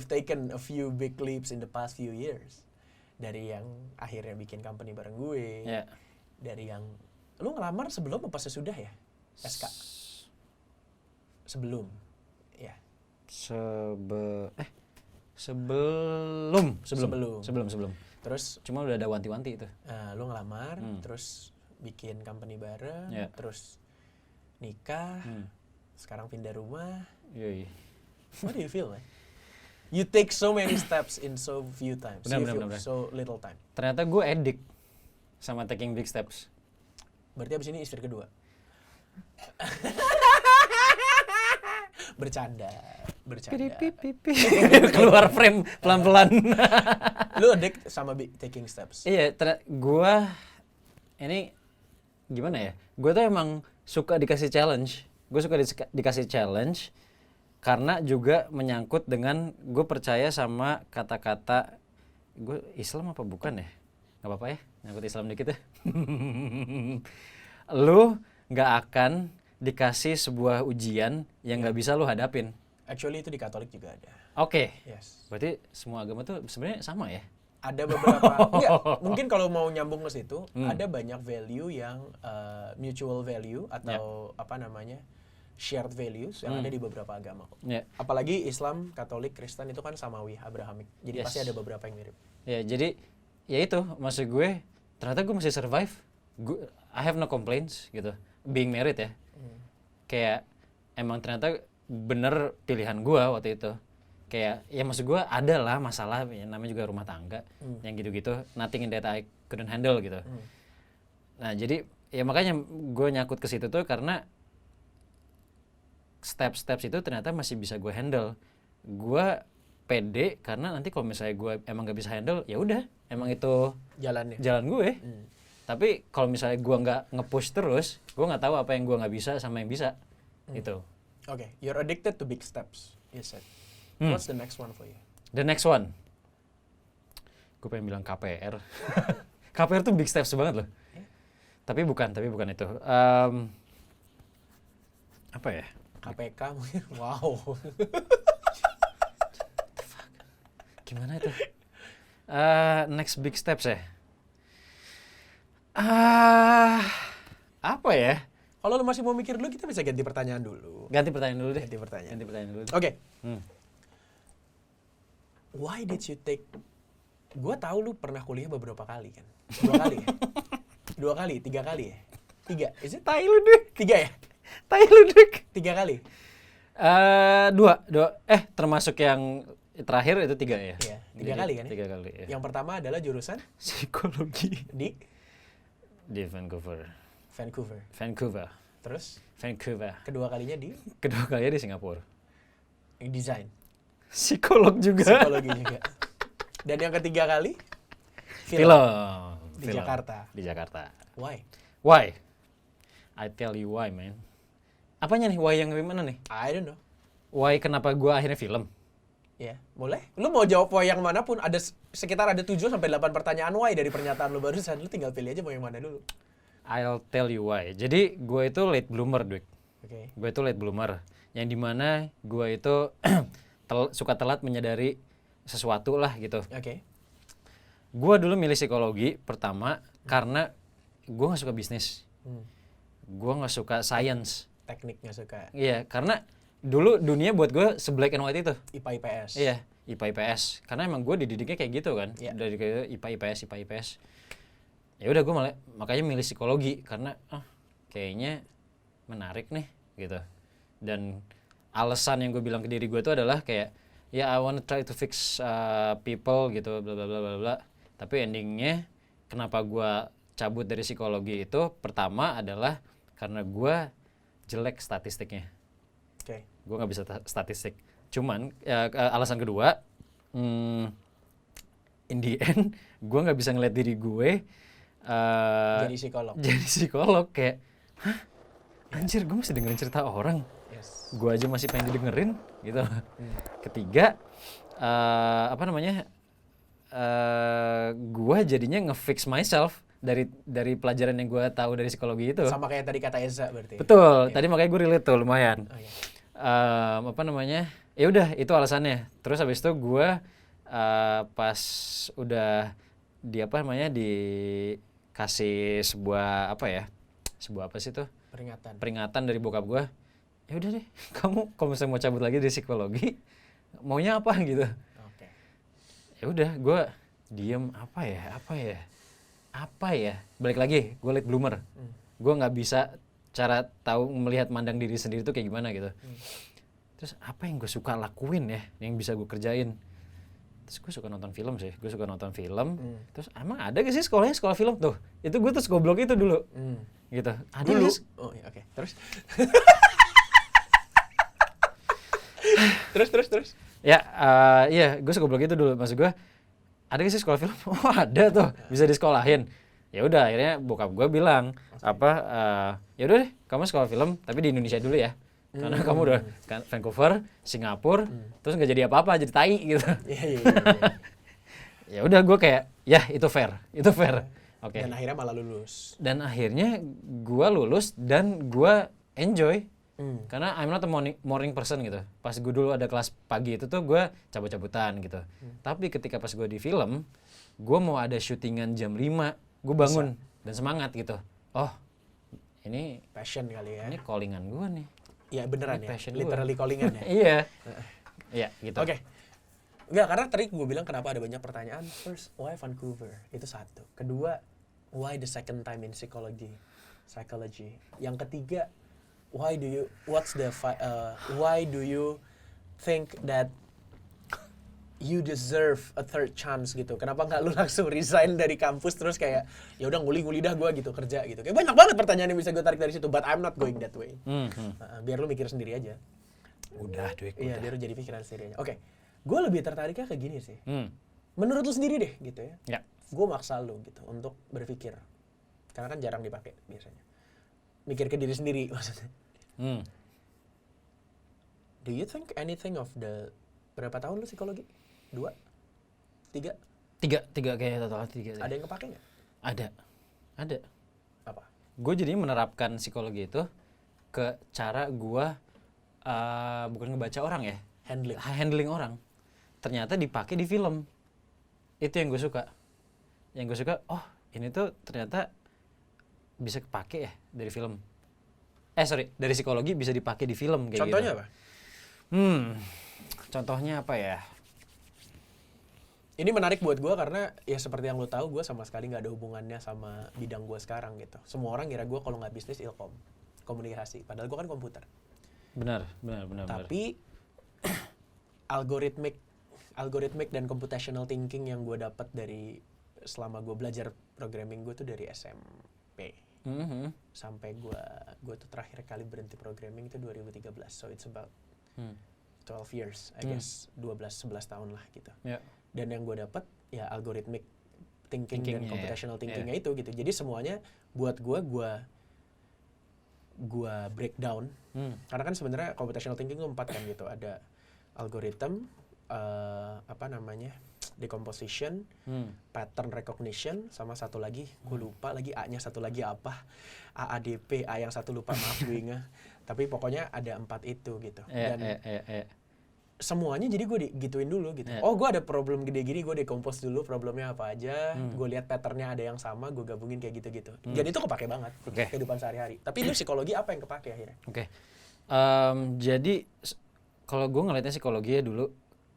taken a few big leaps in the past few years. Dari yang akhirnya bikin company bareng gue. Ya. Dari yang lu ngelamar sebelum apa sesudah ya? SK. Sebelum. Ya. Sebelum. Terus Cuma udah ada wanti-wanti itu. lu ngelamar, terus bikin company bareng, Ya. terus nikah, sekarang pindah rumah. Yoi. What do you feel, man? You take so many steps in so few times. Benar. So little time. Ternyata gue edik sama taking big steps. Berarti abis ini istri kedua. Bercanda. Keluar frame pelan-pelan. Lu addict sama taking steps. Iya, gue ini gimana ya? Gue tuh emang suka dikasih challenge. Gue suka dikasih challenge karena juga menyangkut dengan gue percaya sama kata-kata, gue Islam apa bukan ya? Gak apa-apa ya, nyangkut Islam dikit ya. Lu gak akan dikasih sebuah ujian yang gak bisa lu hadapin. Actually itu di Katolik juga ada. Oke. Yes. Berarti semua agama tuh sebenarnya sama ya? Ada beberapa, enggak, mungkin kalau mau nyambung ke situ, ada banyak value yang mutual value atau apa namanya, shared values yang ada di beberapa agama. Ya. Apalagi Islam, Katolik, Kristen itu kan samawi, Abrahamic. Jadi Yes. pasti ada beberapa yang mirip. Ya, jadi ya itu maksud gue, ternyata gue masih survive. I have no complaints gitu. Being married ya. Kayak emang ternyata bener pilihan gue waktu itu. Kayak ya maksud gue ada lah masalah, ya, namanya juga rumah tangga yang gitu-gitu, nothing in that I couldn't handle gitu. Nah jadi ya makanya gue nyakut ke situ tuh karena steps itu ternyata masih bisa gue handle. Gue pede karena nanti kalau misalnya gue emang gak bisa handle, ya udah emang itu Jalannya. jalan gue. Tapi kalau misalnya gue nggak nge-push terus, gue nggak tahu apa yang gue nggak bisa sama yang bisa gitu. Okay, you're addicted to big steps, you said. What's the next one for you? The next one, gue pengen bilang KPR. KPR tuh big steps banget loh. Tapi bukan itu. Apa ya? KPK mungkin. Wow. Gimana itu? Next big steps ya? Apa ya? Kalau lu masih mau mikir dulu, kita bisa ganti pertanyaan dulu. Ganti pertanyaan dulu deh. Ganti pertanyaan. dulu. Oke. Why did you take? Gua tahu lu pernah kuliah beberapa kali kan? 2 kali ya? 2 kali, 3 kali ya? 3, is it? Tai lu deh. 3 ya? Tai lu deh. 3 kali? Dua. Termasuk yang terakhir itu 3 ya? Iya, 3 kali kan ya? 3 kali ya. Yang pertama adalah jurusan Psikologi. di Di Vancouver. Terus Vancouver. kedua kalinya di Kedua kalinya di Singapura. desain, Psikolog juga. psikologi juga. Dan yang ketiga kali Film. Di Jakarta. Di Jakarta. Why? Why? I tell you why, man. Apanya nih? Why yang gimana nih? I don't know. Why kenapa gua akhirnya film? Ya, boleh. Lu mau jawab why yang manapun, ada sekitar ada 7 sampai 8 pertanyaan why dari pernyataan lu barusan. Lu tinggal pilih aja mau yang mana dulu. I'll tell you why. Jadi gue itu late bloomer, Dwik. Oke. Gue itu late bloomer. Yang dimana gue itu suka telat menyadari sesuatu lah gitu. Oke. Gue dulu milih psikologi pertama karena gue nggak suka bisnis. Gue nggak suka science. Teknik nggak suka. Iya, karena dulu dunia buat gue se-black and white itu. IPA IPS. Iya, IPA IPS. Karena emang gue dididiknya kayak gitu kan. Iya. Dari kayak IPA IPS. Ya udah gue makanya milih psikologi karena kayaknya menarik nih gitu. Dan alasan yang gue bilang ke diri gue itu adalah kayak ya I wanna try to fix people gitu bla bla bla bla bla. Tapi endingnya kenapa gue cabut dari psikologi itu pertama adalah karena gue jelek statistiknya. Oke. Gue nggak bisa statistik. Cuman alasan kedua, in the end gue nggak bisa ngeliat diri gue Jadi psikolog. jadi psikolog kayak, hah, anjir gue masih dengerin cerita orang, Yes. gue aja masih pengen didengerin gitu. Ketiga, gue jadinya nge-fix myself dari pelajaran yang gue tahu dari psikologi itu. Sama kayak tadi kata Eza berarti. Betul, Iya. tadi makanya gue relate tuh lumayan. Oh, iya. Ya udah itu alasannya. Terus habis itu gue pas udah dikasih sebuah apa sih tuh, peringatan dari bokap gue. Ya udah deh, kamu kalau misalnya mau cabut lagi dari psikologi, maunya apa gitu. Oke. Ya udah gue diem apa ya balik lagi gue late bloomer. Gue nggak bisa cara tahu melihat mandang diri sendiri tuh kayak gimana gitu. Terus apa yang gue suka lakuin ya yang bisa gue kerjain. Terus gue suka nonton film sih, terus emang ada gak sih sekolah film tuh, itu gue tuh goblok itu dulu gitu. Ada Dulu. nggak sih? Oh iya, oke. Terus. Ya, iya, gue suka blog itu dulu. Maksud gue, ada gak sih sekolah film? Oh ada tuh, bisa disekolahin. Ya udah, akhirnya bokap gue bilang, ya udah deh, kamu sekolah film, tapi di Indonesia dulu ya. Karena kamu udah Vancouver, Singapura, terus nggak jadi apa-apa, jadi tai gitu. Iya. Ya udah, gue kayak, ya itu fair. Oke. Dan akhirnya malah lulus. Dan akhirnya gue lulus dan gue enjoy. Karena I'm not a morning person gitu. Pas gue dulu ada kelas pagi itu tuh gue cabut-cabutan gitu. Tapi ketika pas gue di film, gue mau ada syutingan jam 5, gue bangun dan semangat gitu. Oh, ini Passion kali ya. ini callingan gue nih. Iya beneran Ini ya. passion gua. Literally callingan ya. Iya. Iya gitu. Oke. Enggak, karena tadi gue bilang kenapa ada banyak pertanyaan. First, why Vancouver? Itu satu. Kedua, why the second time in psychology? Yang ketiga, why do you think that you deserve a third chance gitu? Kenapa nggak lu langsung resign dari kampus terus kayak ya udah nguli dah gue gitu kerja gitu? Kayak banyak banget pertanyaan yang bisa gue tarik dari situ, but I'm not going that way. Biar lu mikir sendiri aja. Udah, duit. Iya, biar lu jadi pikiran sendiri aja. Oke, gue lebih tertariknya kayak gini sih. Menurut lu sendiri deh gitu ya. Ya. Gue maksa lu gitu untuk berpikir, karena kan jarang dipakai biasanya. Mikir ke diri sendiri maksudnya. Do you think anything of the berapa tahun lu psikologi? 2? 3? Tiga kayaknya total 3. Ada yang kepake nggak? Ada. Apa? Gue jadi menerapkan psikologi itu ke cara gue bukan ngebaca orang ya, handling orang. Ternyata dipakai di film. Itu yang gue suka. Oh ini tuh ternyata bisa kepake ya dari film. Dari psikologi bisa dipakai di film kayak Contohnya gitu. apa? Contohnya apa ya? Ini menarik buat gue karena ya seperti yang lo tahu, gue sama sekali nggak ada hubungannya sama bidang gue sekarang gitu. Semua orang kira gue kalau nggak bisnis ilkom, komunikasi. Padahal gue kan komputer. Benar. Tapi algorithmic dan computational thinking yang gue dapat dari selama gue belajar programming gue tuh dari SMP. Sampai gue tuh terakhir kali berhenti programming itu 2013. So it's about 12 years, I guess. 11 tahun lah gitu. Yeah. Dan yang gue dapat ya algorithmic thinking dan computational thinkingnya itu gitu. Jadi semuanya buat gue breakdown. Karena kan sebenarnya computational thinking itu 4 kan gitu. Ada algorithm, decomposition, pattern recognition, sama satu lagi gue lupa lagi A-nya satu lagi apa, AADP, A yang satu lupa maaf gue ingat. Tapi pokoknya ada 4 itu gitu. Dan semuanya jadi gue gituin dulu gitu. Oh gue ada problem gede gini, gue decompose dulu problemnya apa aja, gue lihat patternnya ada yang sama, gue gabungin kayak gitu-gitu. Jadi itu kepake banget kehidupan sehari-hari. Tapi lu psikologi apa yang kepake akhirnya? Jadi Kalau gue ngeliatnya psikologi ya dulu,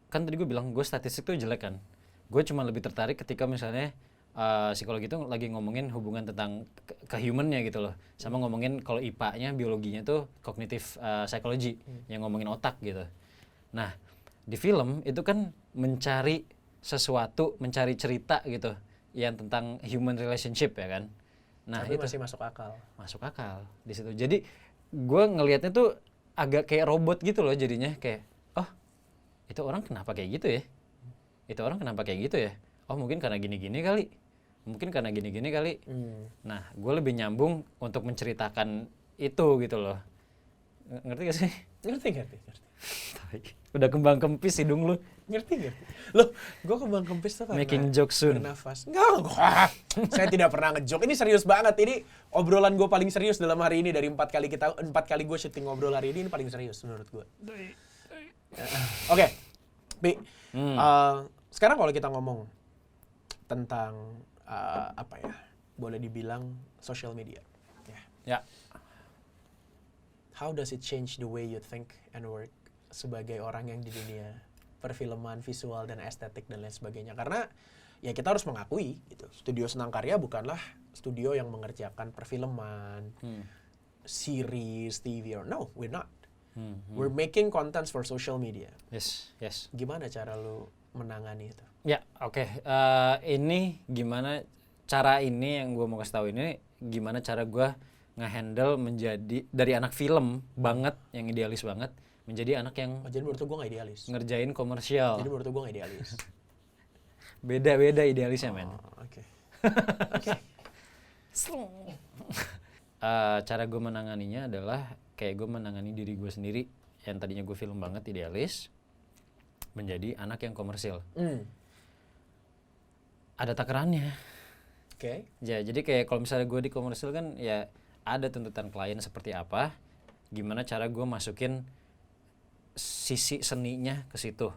kan tadi gue bilang gue statistik tuh jelek kan. Gue cuma lebih tertarik ketika misalnya psikologi itu lagi ngomongin hubungan tentang ke-humannya gitu loh. Sama ngomongin kalau IPA-nya, biologinya tuh cognitive psychology, yang ngomongin otak gitu. Nah, di film itu kan mencari sesuatu, mencari cerita gitu yang tentang human relationship ya kan. Nah, Tapi itu masih masuk akal. masuk akal di situ. Jadi gue ngelihatnya tuh agak kayak robot gitu loh jadinya, kayak oh itu orang kenapa kayak gitu ya, itu orang kenapa kayak gitu ya, oh mungkin karena gini-gini kali, mungkin karena gini-gini kali. Nah, gue lebih nyambung untuk menceritakan itu gitu loh. Ngerti gak sih? Ngerti. Udah kembang kempis hidung lu. Ngerti. Loh, gue kembang kempis tuh karena Making joke soon. bernafas. Enggak. Saya tidak pernah ngejoke. Ini serius banget. Ini obrolan gue paling serius dalam hari ini. Dari 4 kali gue syuting ngobrol hari ini paling serius menurut gue. Oke, Pi. Sekarang kalau kita ngomong tentang apa ya, boleh dibilang social media. Ya. How does it change the way you think and work sebagai orang yang di dunia perfilman, visual, dan estetik dan lain sebagainya? Karena ya kita harus mengakui gitu, Studio Senang Karya bukanlah studio yang mengerjakan perfilman, series, TV, or no, we're not. We're making contents for social media. Yes. Gimana cara lu menangani itu? Ya, oke. Ini gimana cara ini yang gue mau kasih tahu ini, gimana cara gue nge-handle menjadi dari anak film banget, yang idealis banget, menjadi anak yang Jadi menurut gue gak idealis. ngerjain komersial. Jadi menurut gue gak idealis. Beda-beda idealisnya, men. Oke. Cara gue menanganinya adalah kayak gue menangani diri gue sendiri yang tadinya gue film banget idealis menjadi anak yang komersil. Ada takarannya. Oke. Ya, jadi kayak kalau misalnya gue di komersil kan ya ada tuntutan klien seperti apa, gimana cara gue masukin sisi seninya ke situ.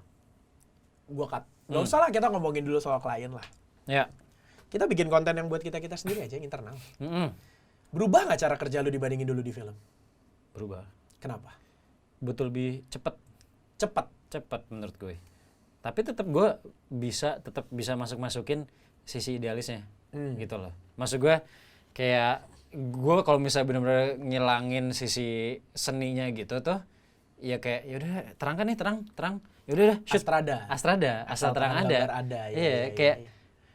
Gua cut. Gak usah lah kita ngomongin dulu soal klien lah. Ya. Kita bikin konten yang buat kita sendiri aja, yang internal. Berubah nggak cara kerja lu dibandingin dulu di film? Berubah. Kenapa? Betul lebih cepat Cepat. menurut gue. Tapi tetap gue tetap bisa masukin sisi idealisnya. Gitu loh. Maksud gue kayak gue kalau misalnya benar-benar ngilangin sisi seninya gitu tuh, ya kayak yaudah terangkan nih, terang. Yaudah shoot. Astrada, asal terang ada. Iya, kayak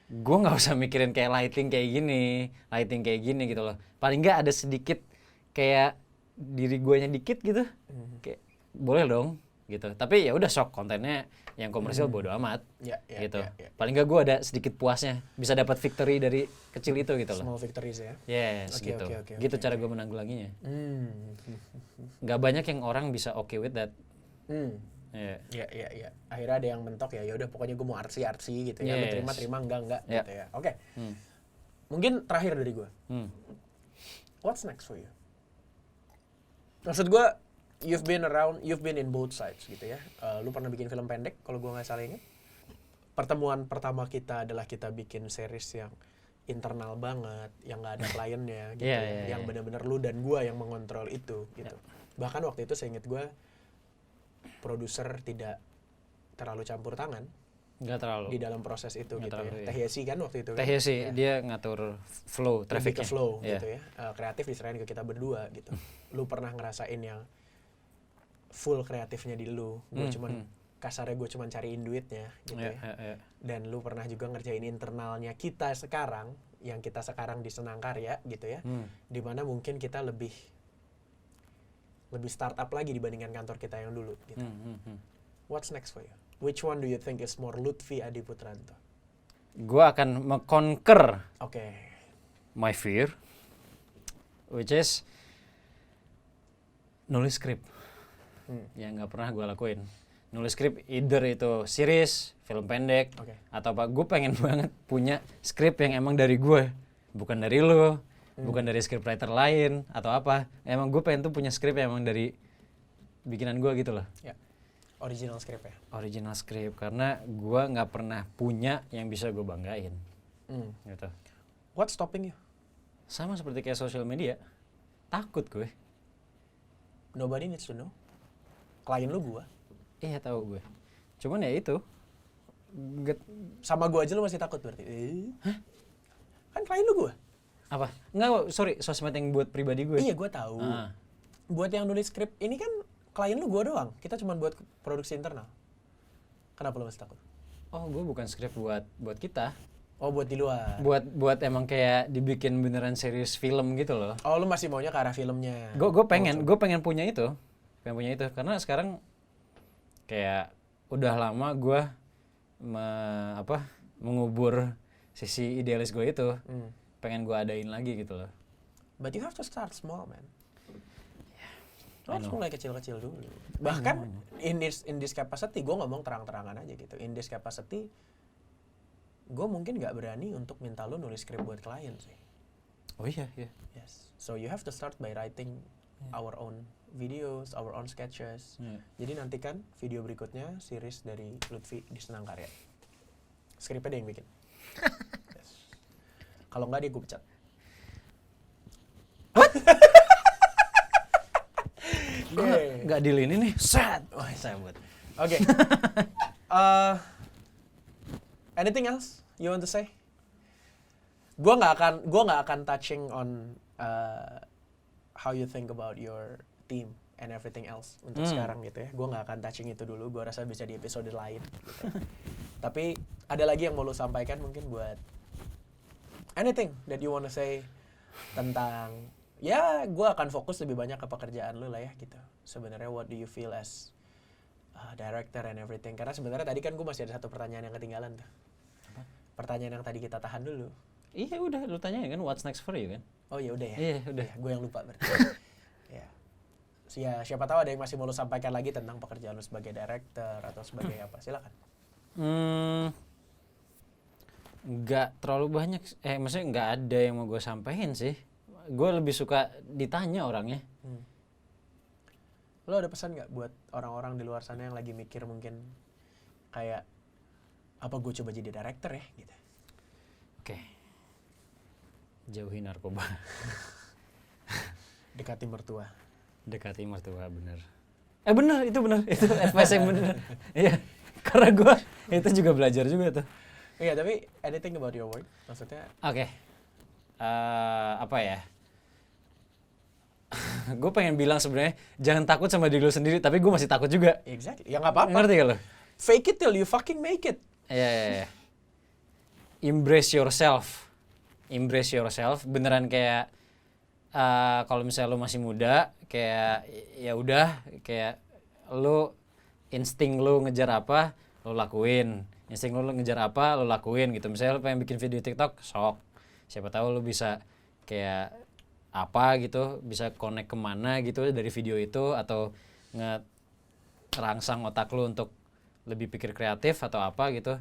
gue nggak usah mikirin kayak lighting kayak gini gitu loh. Paling nggak ada sedikit kayak diri guanya dikit gitu, kayak boleh dong gitu. Tapi ya udah shock kontennya yang komersial bodo amat gitu. Paling nggak gue ada sedikit puasnya, bisa dapat victory dari kecil itu gitu loh. Small victories ya. Yes, Oke, gitu. oke, Gitu cara gue menanggulanginya. Nggak banyak yang orang bisa okay with that. Yeah. Iya. Akhirnya ada yang mentok ya udah pokoknya gue mau artsy gitu ya. Lu terima enggak gitu ya. Oke. Mungkin terakhir dari gue. What's next for you? Maksud gue, you've been in both sides gitu ya. Lu pernah bikin film pendek kalau gue nggak salah ingat. Pertemuan pertama kita adalah kita bikin series yang internal banget, yang nggak ada kliennya gitu, yang benar-benar lu dan gue yang mengontrol itu gitu. Bahkan waktu itu saya ingat gue, produser tidak terlalu campur tangan. Nggak terlalu. Di dalam proses itu Nggak gitu terlalu, ya. Teh Yesi kan waktu itu. Teh Yesi, dia ngatur flow, Lebih trafficnya. ke flow gitu ya. Kreatif diserahin ke kita berdua gitu. Lu pernah ngerasain yang full kreatifnya di lu. Gue cuman kasarnya gue cuman cariin duitnya gitu ya. Dan lu pernah juga ngerjain internalnya kita sekarang, yang kita sekarang di Senang Karya gitu ya. Dimana mungkin kita lebih startup lagi dibandingkan kantor kita yang dulu gitu. What's next for you? Which one do you think is more Lutfi Adi Putranto? Gue akan mengconquer my fear, which is nulis skrip. Yang nggak pernah gue lakuin. Nulis skrip either itu series, film pendek, atau apa. Gue pengen banget punya skrip yang emang dari gue, bukan dari lo, bukan dari scriptwriter lain atau apa. Emang gue pengen tuh punya skrip yang emang dari bikinan gue gitu loh. Original script ya? Original script, karena gue nggak pernah punya yang bisa gue banggain. Gitu. What's stopping you? Sama seperti kayak social media, takut gue. Nobody needs to know. Klien lu gue. Iya tahu gue. Cuman ya itu. Sama gue aja lu masih takut berarti. Kan klien lu gue. Apa? Enggak, sorry, sosmed yang buat pribadi gue. Iya gue tahu. Buat yang nulis skrip ini kan klien lu gue doang. Kita cuma buat produksi internal. Kenapa lu masih takut? Oh, gue bukan skrip buat kita. Oh, buat di luar. Buat emang kayak dibikin beneran serius film gitu loh. Oh, lu masih maunya ke arah filmnya. Gue pengen punya itu. Pengen punya itu karena sekarang kayak udah lama gue mengubur sisi idealis gue itu. Pengen gue adain lagi gitu loh. But you have to start small, man. Lo harus mulai kecil-kecil dulu. Bahkan in this capacity, gue ngomong terang-terangan aja gitu. In this capacity, gue mungkin nggak berani untuk minta lo nulis skrip buat klien sih. Oh iya. Yes. So you have to start by writing our own videos, our own sketches. Jadi nantikan video berikutnya series dari Lutfi di Senang Karya. Skripnya dia yang bikin. Yes. Kalau nggak dia gue pecat. Nggak deal ini nih. Set. Wah, saya buat. Oke. Anything else you want to say? Gua nggak akan touching on how you think about your team and everything else untuk sekarang gitu ya. Gua nggak akan touching itu dulu. Gua rasa bisa di episode lain. Gitu. Tapi ada lagi yang mau lo sampaikan mungkin buat anything that you want to say tentang ya gue akan fokus lebih banyak ke pekerjaan lo lah ya gitu. Sebenarnya what do you feel as director and everything? Karena sebenarnya tadi kan gue masih ada satu pertanyaan yang ketinggalan tuh. Apa? Pertanyaan yang tadi kita tahan dulu. Iya udah, lu tanya kan what's next for you kan? Oh ya udah ya. Iya udah. Ya, gue yang lupa berarti. Ya siapa tahu ada yang masih mau lo sampaikan lagi tentang pekerjaan lo sebagai director atau sebagai apa? Silakan. Nggak terlalu banyak. Maksudnya nggak ada yang mau gue sampaikan sih. Gue lebih suka ditanya orangnya. Lo ada pesan nggak buat orang-orang di luar sana yang lagi mikir mungkin kayak apa gue coba jadi director ya gitu? Oke. Jauhi narkoba. Dekati mertua. Dekati mertua, bener. Bener, itu bener. Itu advice yang bener. Iya. Karena gue itu juga belajar juga tuh. Iya, tapi anything about your work? Maksudnya? Oke. Apa ya? Gue pengen bilang sebenarnya jangan takut sama diri lu sendiri, tapi gue masih takut juga. Exactly. Ya nggak apa-apa. Ngerti gak lo? Fake it till you fucking make it. Iya. Embrace yourself. Embrace yourself. Beneran kayak kalau misalnya lu masih muda, kayak ya udah, kayak lu insting lu ngejar apa, lu lakuin. Insting lu ngejar apa, lu lakuin gitu. Misalnya lu pengen bikin video TikTok, sok. Siapa tahu lu bisa kayak apa gitu, bisa connect kemana gitu dari video itu, atau ngerangsang otak lu untuk lebih pikir kreatif atau apa gitu.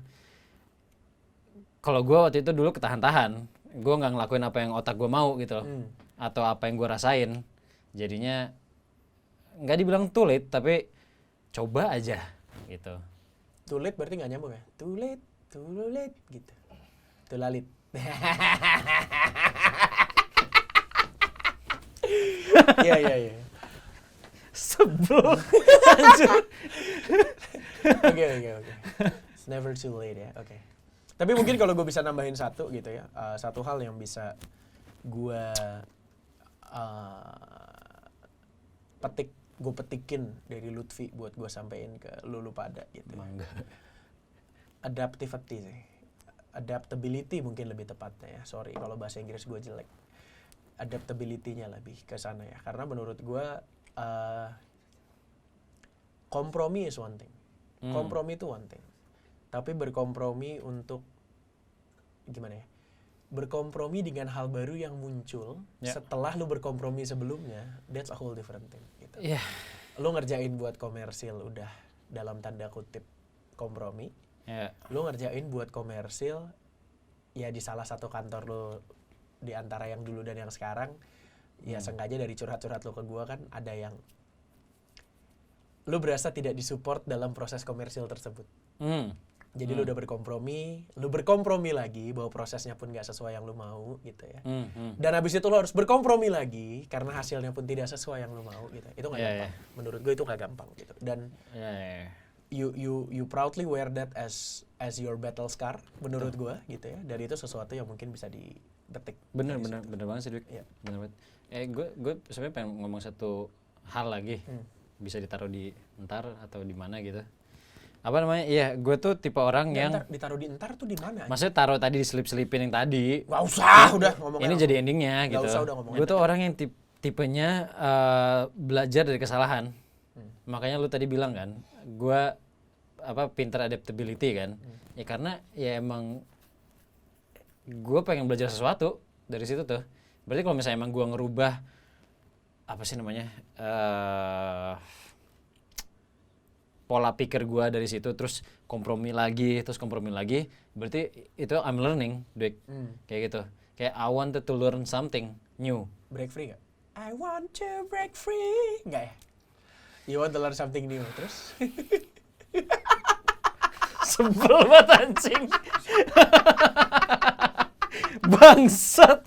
Kalau gue waktu itu dulu ketahan-tahan, gue nggak ngelakuin apa yang otak gue mau gitu loh, atau apa yang gue rasain. Jadinya nggak dibilang too late, tapi coba aja gitu. Too late berarti nggak nyambung ya? Too late gitu. Too lalit. Iya. Sebel. Anjir. Oke. It's never too late ya. Oke. Tapi mungkin kalau gue bisa nambahin satu gitu ya. Satu hal yang bisa gue petikin dari Lutfi buat gue sampein ke lu pada gitu. Mangga. Adaptivity sih. Adaptability mungkin lebih tepatnya ya. Sorry kalau bahasa Inggris gue jelek. Adaptability-nya lebih ke sana ya. Karena menurut gue kompromi is one thing. Kompromi itu one thing. Tapi berkompromi untuk gimana ya? Berkompromi dengan hal baru yang muncul setelah lu berkompromi sebelumnya, that's a whole different thing gitu. Iya. Lu ngerjain buat komersil udah dalam tanda kutip kompromi. Lu ngerjain buat komersil ya di salah satu kantor lu di antara yang dulu dan yang sekarang. Ya sengaja dari curhat-curhat lu ke gua kan ada yang lu berasa tidak disupport dalam proses komersil tersebut. Jadi lu udah berkompromi lagi bahwa prosesnya pun gak sesuai yang lu mau gitu ya. Dan habis itu lu harus berkompromi lagi karena hasilnya pun tidak sesuai yang lu mau gitu. Itu gak gampang. Menurut gue itu gak gampang gitu. Dan you proudly wear that as your battle scar menurut gua gitu ya. Dan itu sesuatu yang mungkin bisa dipetik. Bener banget sih, Dik. Iya. Bener banget. Gue sebenarnya pengen ngomong satu hal lagi. Bisa ditaruh di entar atau di mana gitu. Apa namanya? Iya, gue tuh tipe orang yang Ditaruh di entar tuh di mana? maksudnya taruh tadi diselip-selipin yang tadi. Gak usah, udah ngomong. Ini jadi endingnya gitu. Gak usah, udah ngomongin. Gue tuh orang yang tipenya belajar dari kesalahan. Makanya lu tadi bilang kan, gue pinter adaptability kan. Ya karena ya emang gue pengen belajar sesuatu dari situ tuh. Berarti kalau misalnya emang gue ngerubah apa sih namanya pola pikir gue dari situ, terus kompromi lagi, berarti itu I'm learning, Dek. Kayak gitu. Kayak I wanted to learn something new. Break free gak? I want to break free. Enggak ya? You want to learn something new, terus? Sebel banget anjing. Bangsat.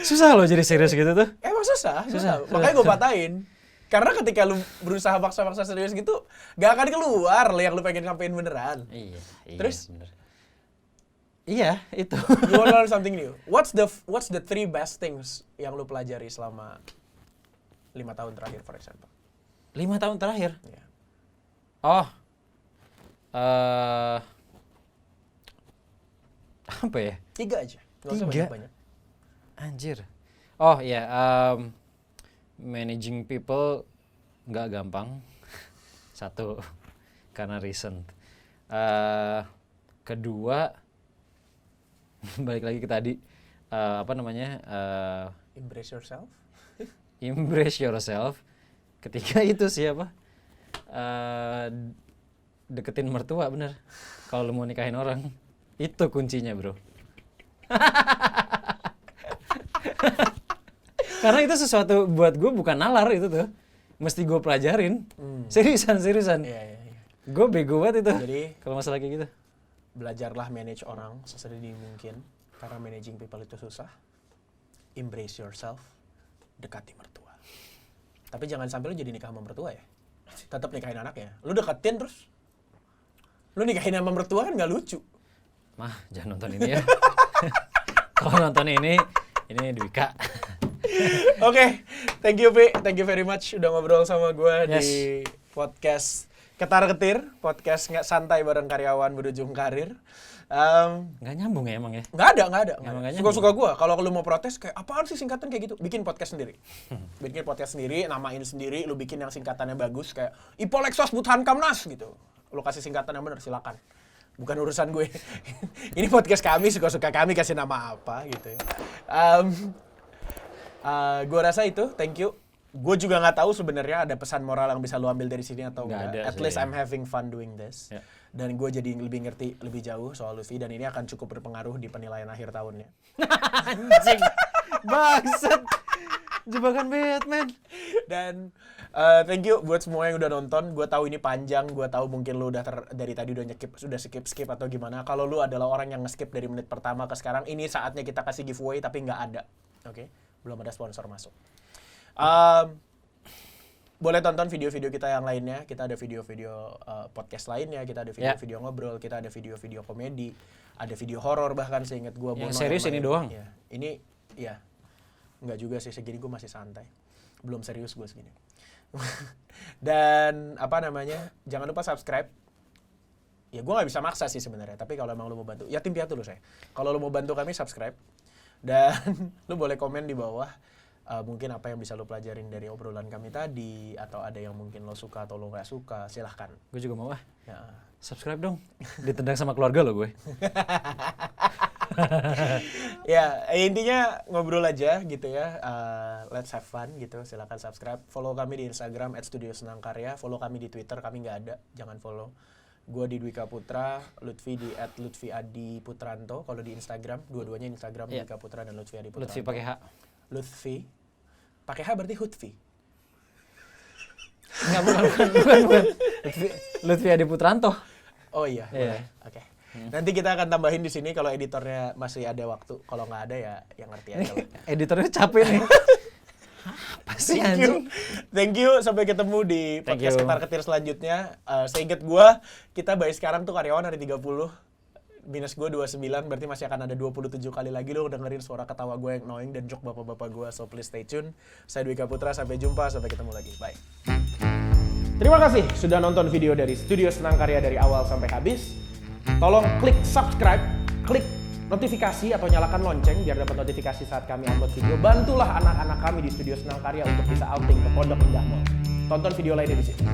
Susah loh jadi serius gitu tuh. Emang susah. Makanya gue patahin. Karena ketika lu berusaha maksa-maksa serius gitu, gak akan keluar yang lu pengen sampein beneran. Iya. Terus? Bener. Iya, itu. You want to learn something new. What's the 3 best things yang lu pelajari selama 5 tahun terakhir, for example? 5 tahun terakhir? Iya. Oh. Apa ya? 3 aja. Gak usah 3? banyak-banyak. Anjir. Oh iya, managing people nggak gampang. Satu, karena recent. Kedua, balik lagi ke tadi, Embrace yourself. embrace yourself. Ketiga itu siapa? Deketin mertua, bener. Kalau lu mau nikahin orang, itu kuncinya, bro. Karena itu sesuatu buat gue bukan nalar itu tuh. Mesti gue pelajarin. Seriusan. Iya. Gue bego banget itu. Jadi, kalau masalah kayak gitu. belajarlah manage orang sesedini mungkin. Karena managing people itu susah. Embrace yourself. Dekati mertua. Tapi jangan sampai lu jadi nikah sama mertua ya. Tetap nikahin anaknya. Lu deketin terus. Lu nikahin sama mertua kan gak lucu. Mah, jangan nonton ini ya. Kalau nonton ini Dwika. Oke, thank you Pi, thank you very much udah ngobrol sama gue Yes. di podcast Ketar Ketir, podcast nggak santai bareng karyawan berujung karir. Nggak nyambung ya emang ya? Nggak ada. Emang nggak Suka-suka gue, kalau lu mau protes kayak apaan sih singkatan kayak gitu, bikin podcast sendiri. Bikin podcast sendiri, namain sendiri, lu bikin yang singkatannya bagus kayak Ipolexos Buthan Kamnas gitu. Lu kasih singkatan yang benar, silakan. Bukan urusan gue. Ini podcast kami, suka-suka kami kasih nama apa gitu ya. Gue rasa itu, thank you. Gue juga nggak tahu sebenarnya ada pesan moral yang bisa lu ambil dari sini atau Nggak enggak. ada At sih. least I'm having fun doing this. Ya. Dan gue jadi lebih ngerti lebih jauh soal Lutfi dan ini akan cukup berpengaruh di penilaian akhir tahunnya. Anjing. Bangsat. Jebakan Batman. Dan thank you buat semua yang udah nonton. Gue tahu ini panjang, gue tahu mungkin lu udah dari tadi udah skip atau gimana. Kalau lu adalah orang yang nge-skip dari menit pertama ke sekarang, ini saatnya kita kasih giveaway tapi nggak ada. Oke? Belum ada sponsor masuk. Boleh tonton video-video kita yang lainnya. Kita ada video-video podcast lainnya, kita ada video-video ngobrol, kita ada video-video komedi, ada video horor bahkan seingat gue. Yang serius ini doang? Ya. Ini, ya. Enggak juga sih, segini gue masih santai. Belum serius gue segini. Dan, jangan lupa subscribe. Ya gue nggak bisa maksa sih sebenarnya, tapi kalau emang lu mau bantu, ya tim piatu lu saya. Kalau lu mau bantu kami, subscribe. Dan lu boleh komen di bawah. Mungkin apa yang bisa lo pelajarin dari obrolan kami tadi, atau ada yang mungkin lo suka atau lo nggak suka, silahkan. Gue juga mau Ya. subscribe dong. Ditendang sama keluarga lo gue. Ya, intinya ngobrol aja gitu ya. Let's have fun gitu. Silahkan subscribe. Follow kami di Instagram @studiosenangkarya. Follow kami di Twitter, kami nggak ada. Jangan follow. Gue di Dwika Putra, Lutfi di @lutfiadiputranto. Kalau di Instagram, dua-duanya Instagram Dwika Putra dan Lutfi Adi Putranto. Lutfi pakai H. Lutfi pakai H berarti Hutfi. Enggak, bukan. Lutfi Adi Putranto. Oh iya, boleh. Oke. Nanti kita akan tambahin di sini kalau editornya masih ada waktu. Kalau nggak ada ya yang ngerti aja lah. Editornya capek nih. Apa sih Thank you. anjing? Thank you, sampai ketemu di Thank podcast you. Ketar-Ketir selanjutnya. Seinget gue, kita by sekarang tuh karyawan ada 30, minus gue 29, berarti masih akan ada 27 kali lagi lo dengerin suara ketawa gue yang annoying dan joke bapak-bapak gue, so please stay tune. Saya Dwika Putra, sampai jumpa, sampai ketemu lagi, bye. Terima kasih sudah nonton video dari Studio Senang Karya dari awal sampai habis. Tolong klik subscribe, klik notifikasi atau nyalakan lonceng biar dapat notifikasi saat kami upload video. Bantulah anak-anak kami di Studio Senang Karya untuk bisa outing ke Pondok Indah Mall. Tonton video lainnya di sini.